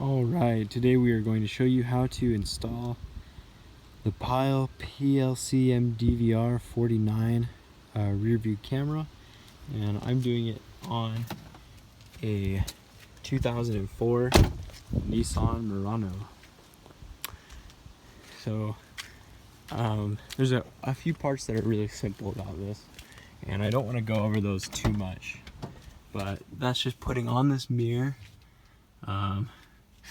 Alright, today we are going to show you how to install the Pyle plcmdvr49 rear view camera, and I'm doing it on a 2004 Nissan Murano. So there's a few parts that are really simple about this, and I don't want to go over those too much, but that's just putting on this mirror.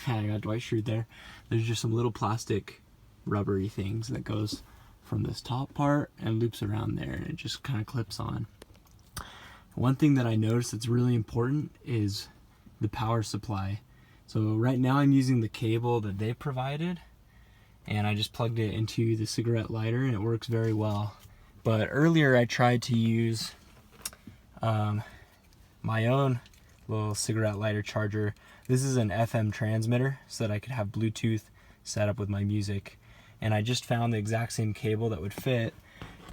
I got Dwight Schrute there. There's just some little plastic rubbery things that goes from this top part and loops around there, and it just kind of clips on. One thing that I noticed that's really important is the power supply. So right now I'm using the cable that they provided, and I just plugged it into the cigarette lighter and it works very well. But earlier I tried to use my own little cigarette lighter charger. This is an FM transmitter so that I could have Bluetooth set up with my music, and I just found the exact same cable that would fit,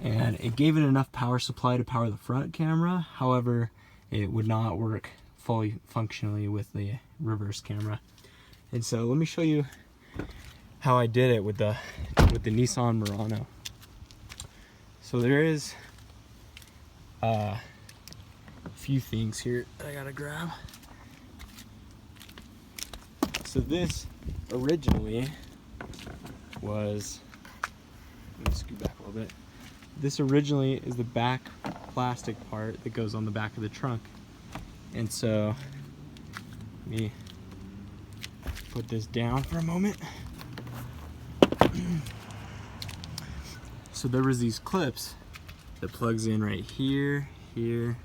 and it gave it enough power supply to power the front camera. However, it would not work fully functionally with the reverse camera. And so let me show you how I did it with the Nissan Murano. So there is a few things here that I gotta grab. So this originally was, let me scoot back a little bit. This originally is the back plastic part that goes on the back of the trunk. And so, let me put this down for a moment. So there was these clips that plugs in right here, here,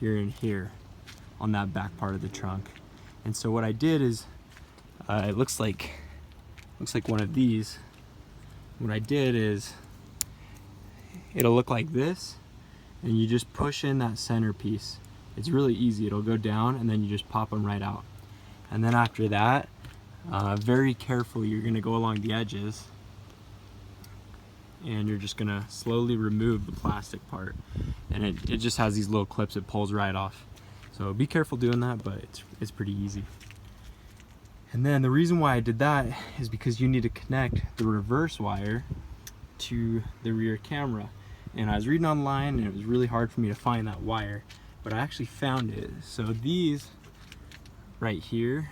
here, and here on that back part of the trunk. And so what I did is, it looks like one of these. What I did is, it'll look like this, and you just push in that center piece. It's really easy. It'll go down, and then you just pop them right out. And then after that, very carefully, you're gonna go along the edges, and you're just gonna slowly remove the plastic part. And it just has these little clips it pulls right off. So be careful doing that, but it's pretty easy. And then the reason why I did that is because you need to connect the reverse wire to the rear camera. And I was reading online, and it was really hard for me to find that wire, but I actually found it. So these right here,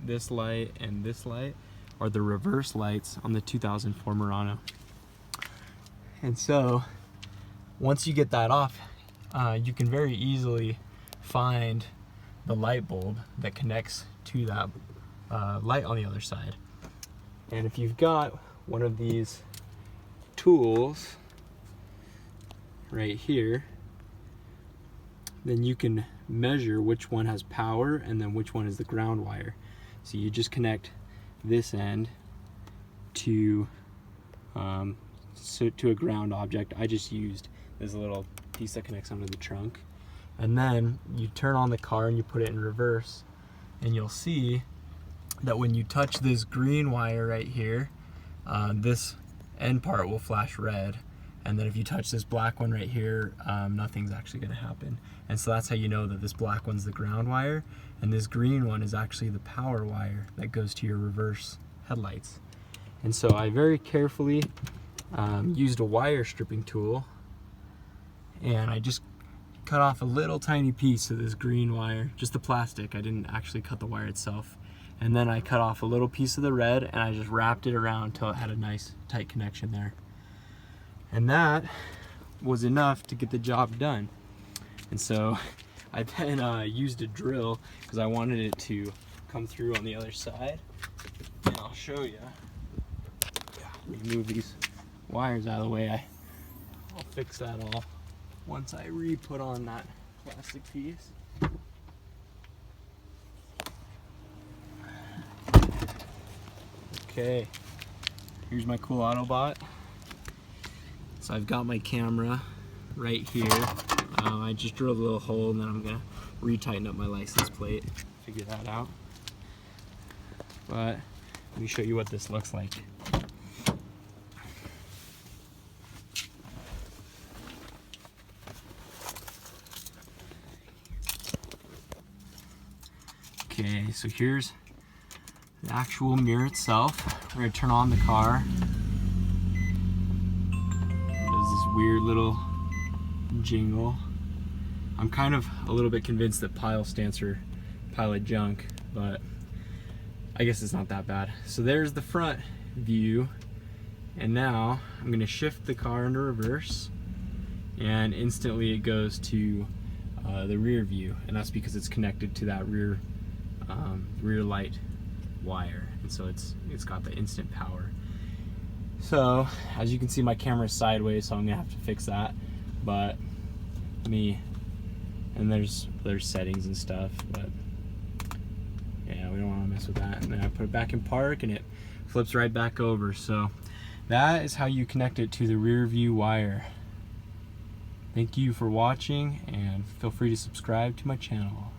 this light and this light, are the reverse lights on the 2004 Murano. And so once you get that off, you can very easily find the light bulb that connects to that light on the other side. And if you've got one of these tools right here, then you can measure which one has power and then which one is the ground wire. So you just connect this end to a ground object. I just used this little piece that connects onto the trunk, and then you turn on the car and you put it in reverse, and you'll see that when you touch this green wire right here, this end part will flash red, and then if you touch this black one right here, nothing's actually going to happen. And so that's how you know that this black one's the ground wire, and this green one is actually the power wire that goes to your reverse headlights. And so I very carefully used a wire stripping tool, and I just cut off a little tiny piece of this green wire, just the plastic. I didn't actually cut the wire itself. And then I cut off a little piece of the red, and I just wrapped it around until it had a nice tight connection there. And that was enough to get the job done. And so I then used a drill because I wanted it to come through on the other side. And I'll show you. Let me move these wires out of the way. I'll fix that all once I re-put on that plastic piece. Okay, here's my cool Autobot. So I've got my camera right here. I just drilled a little hole, and then I'm gonna retighten up my license plate, figure that out. But let me show you what this looks like. Okay, so here's the actual mirror itself. We're gonna turn on the car. There's this weird little jingle. I'm kind of a little bit convinced that Pyle stands for pilot junk, but I guess it's not that bad. So there's the front view, and now I'm gonna shift the car into reverse, and instantly it goes to the rear view, and that's because it's connected to that rear light wire, and so it's got the instant power. So as you can see, my camera's sideways, so I'm gonna have to fix that. But and there's settings and stuff, but yeah, we don't want to mess with that. And then I put it back in park, and it flips right back over. So that is how you connect it to the rear view wire. Thank you for watching, and feel free to subscribe to my channel.